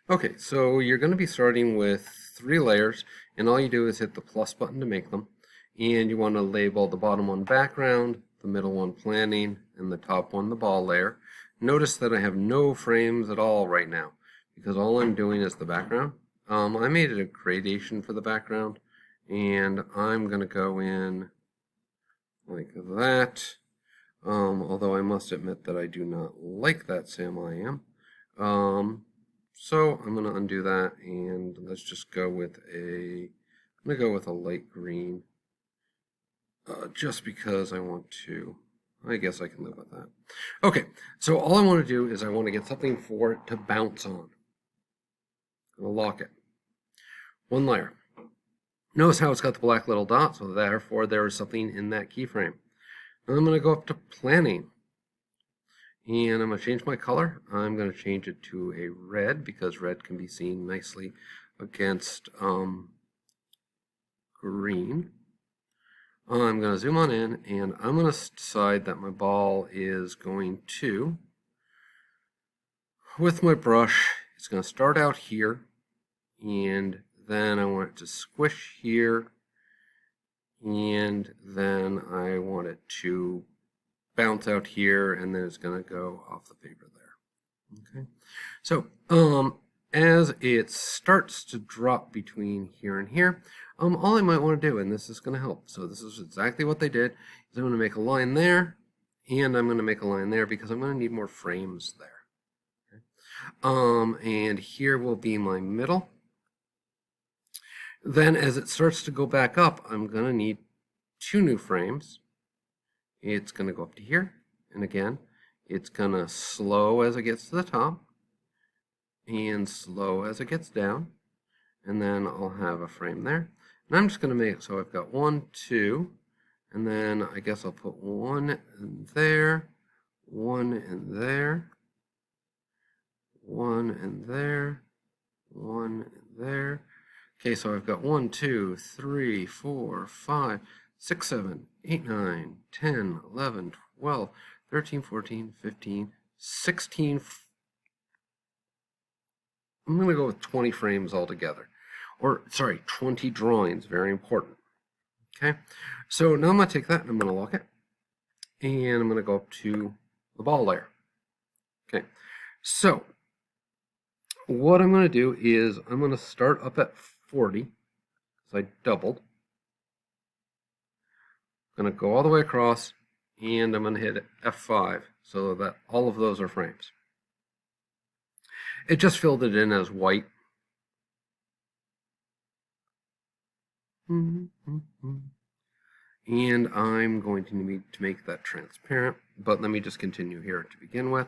Okay, so you're going to be starting with 3 layers, and all you do is hit the plus button to make them. And you want to label the bottom one background, the middle one planning, and the top one the ball layer. Notice that I have no frames at all right now, because all I'm doing is the background. I made it a gradation for the background, and I'm going to go in like that. Although I must admit that I do not like that Sam I am. So I'm going to undo that, and let's just go with I'm going to go with a light green, just because I want to. I guess I can live with that. Okay, so all I want to do is I want to get something for it to bounce on. I'm going to lock it. 1 layer. Notice how it's got the black little dot, so therefore there is something in that keyframe. Now I'm going to go up to planning. And I'm going to change my color. I'm going to change it to a red because red can be seen nicely against green. I'm going to zoom on in, and I'm going to decide that my ball is going to, with my brush, it's going to start out here, and then I want it to squish here, and then I want it to bounce out here, and then it's going to go off the paper there. Okay, so as it starts to drop between here and here, all I might want to do, and this is going to help, so this is exactly what they did, is I'm going to make a line there, and I'm going to make a line there because I'm going to need more frames there. Okay. And here will be my middle. Then as it starts to go back up, I'm going to need 2 new frames. It's going to go up to here, and again, it's going to slow as it gets to the top, and slow as it gets down, and then I'll have a frame there. And I'm just going to make it so I've got 1, 2, and then I guess I'll put 1 in there, 1 in there, 1 in there, 1 in there. Okay, so I've got 1, 2, 3, 4, 5, 6, 7, 8, 9, 10, 11, 12, 13, 14, 15, 16. I'm going to go with 20 frames altogether. Or, sorry, 20 drawings. Very important. Okay, so now I'm going to take that and I'm going to lock it. And I'm going to go up to the ball layer. Okay, so what I'm going to do is I'm going to start up at 40, because I doubled. I'm going to go all the way across, and I'm going to hit F5 so that all of those are frames. It just filled it in as white. And I'm going to need to make that transparent, but let me just continue here to begin with.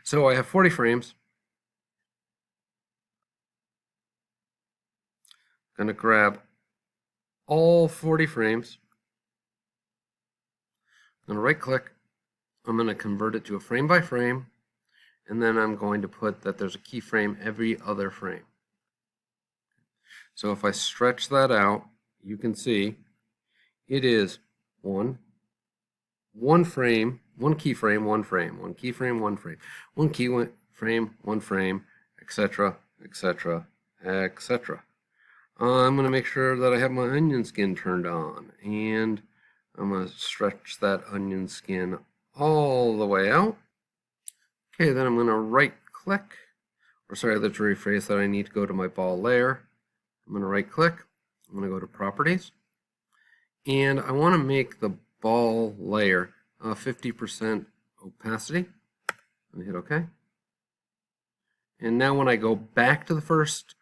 So I have 40 frames. I'm going to grab all 40 frames. I'm going to right click. I'm going to convert it to a frame by frame, and then I'm going to put that there's a keyframe every other frame. So if I stretch that out, you can see it is one frame, one keyframe, one frame, one keyframe, one frame, one keyframe, one frame, etc., etc., etc. I'm going to make sure that I have my onion skin turned on, and I'm going to stretch that onion skin all the way out. Okay, then I'm going to right click, or sorry, let's rephrase that. I need to go to my ball layer. I'm going to right click. I'm going to go to properties, and I want to make the ball layer 50% opacity. I'm going to hit OK. And now when I go back to the first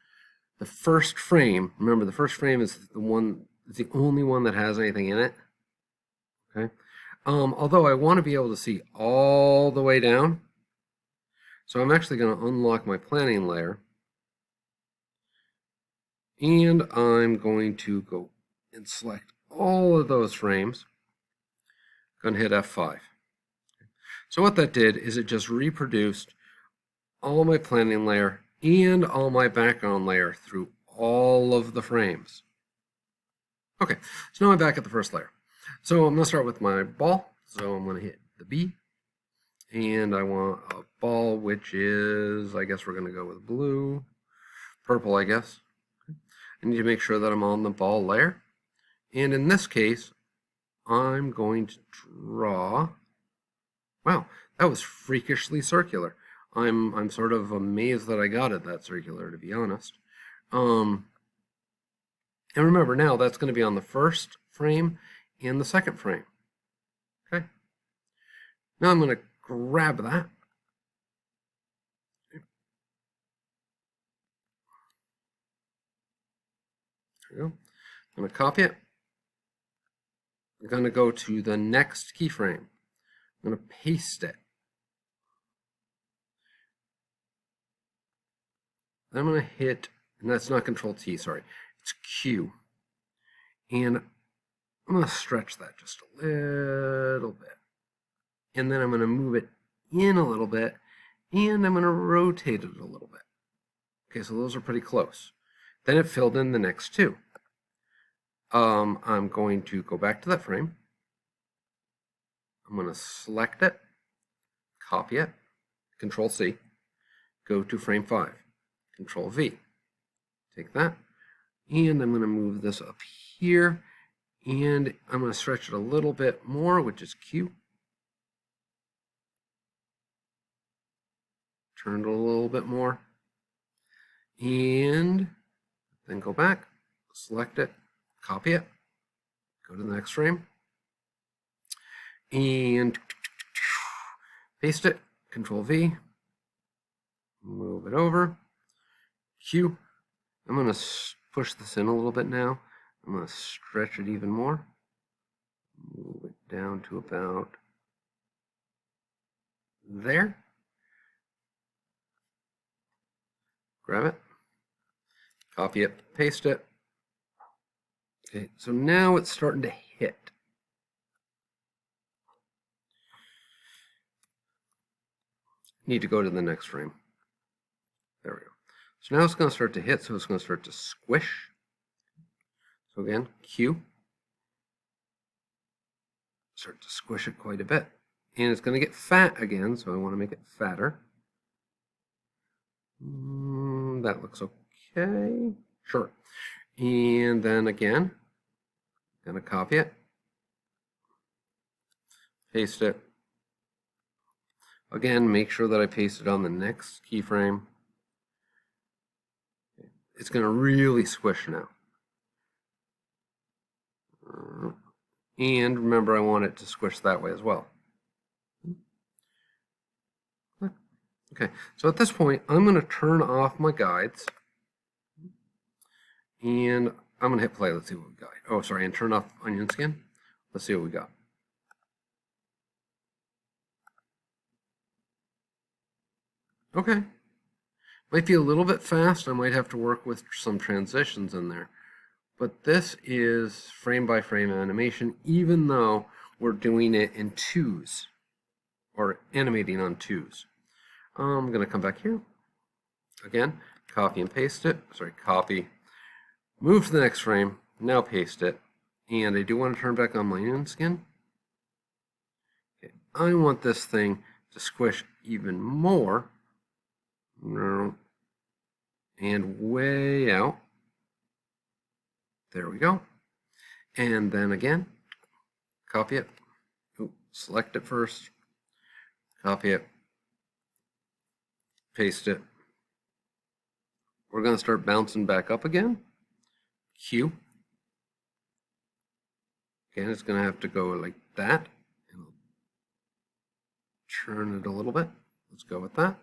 frame, remember the first frame is the only one that has anything in it. Okay. Although I want to be able to see all the way down, so I'm actually going to unlock my planning layer, and I'm going to go and select all of those frames. I'm going to hit F5. So what that did is it just reproduced all my planning layer and all my background layer through all of the frames. Okay, so now I'm back at the first layer. So I'm going to start with my ball. So I'm going to hit the B, and I want a ball which is, I guess we're going to go with blue. purple, I guess. I need to make sure that I'm on the ball layer. And in this case, I'm going to draw. Wow, that was freakishly circular. I'm sort of amazed that I got it that circular, to be honest. And remember now that's going to be on the first frame and the second frame. Okay. Now I'm going to grab that. There we go. I'm going to copy it. I'm going to go to the next keyframe. I'm going to paste it. Then I'm going to hit, and that's not Control T, sorry, it's Q. And I'm going to stretch that just a little bit. And then I'm going to move it in a little bit, and I'm going to rotate it a little bit. Okay, so those are pretty close. Then it filled in the next two. I'm going to go back to that frame. I'm going to select it, copy it, Control C, go to frame 5, Control V, take that, and I'm going to move this up here, and I'm going to stretch it a little bit more, which is Q. Turn it a little bit more, and then go back, select it, copy it, go to the next frame, and paste it, Control V, move it over, Q. I'm going to push this in a little bit now. I'm going to stretch it even more, move it down to about there. Grab it, copy it, paste it. Okay, so now it's starting to hit. Need to go to the next frame. There we go. So now it's going to start to hit, so it's going to start to squish. So again, Q. Start to squish it quite a bit. And it's going to get fat again, so I want to make it fatter. That looks okay. Sure. And then again, I'm going to copy it, paste it. Again, make sure that I paste it on the next keyframe. It's going to really squish now. And remember, I want it to squish that way as well. Okay, so at this point, I'm going to turn off my guides. And I'm going to hit play. Let's see what we got. Oh, sorry, and turn off onion skin. Let's see what we got. Okay. Might be a little bit fast. I might have to work with some transitions in there. But this is frame by frame animation, even though we're doing it in twos, or animating on twos. I'm going to come back here. Again, copy and paste it. Sorry, copy. Move to the next frame. Now paste it. And I do want to turn back on my onion skin. Okay, I want this thing to squish even more. And way out. There we go. And then again, copy it. Select it first. Copy it. Paste it. We're going to start bouncing back up again. Q. Again, it's going to have to go like that. And turn it a little bit. Let's go with that.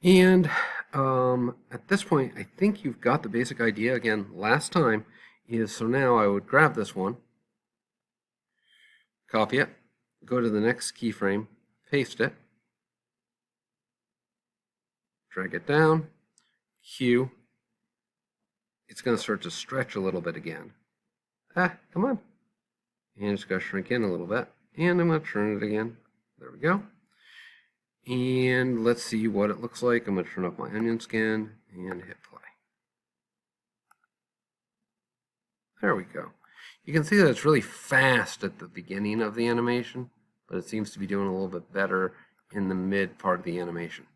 And at this point, I think you've got the basic idea. Again, last time is, so now I would grab this one, copy it, go to the next keyframe, paste it, drag it down, Q. It's going to start to stretch a little bit again. Come on. And it's going to shrink in a little bit. And I'm going to turn it again. There we go. And let's see what it looks like. I'm going to turn off my onion skin and hit play. There we go. You can see that it's really fast at the beginning of the animation, but it seems to be doing a little bit better in the mid part of the animation.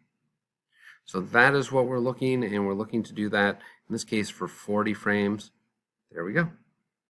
So that is what we're looking, and we're looking to do that, in this case, for 40 frames. There we go.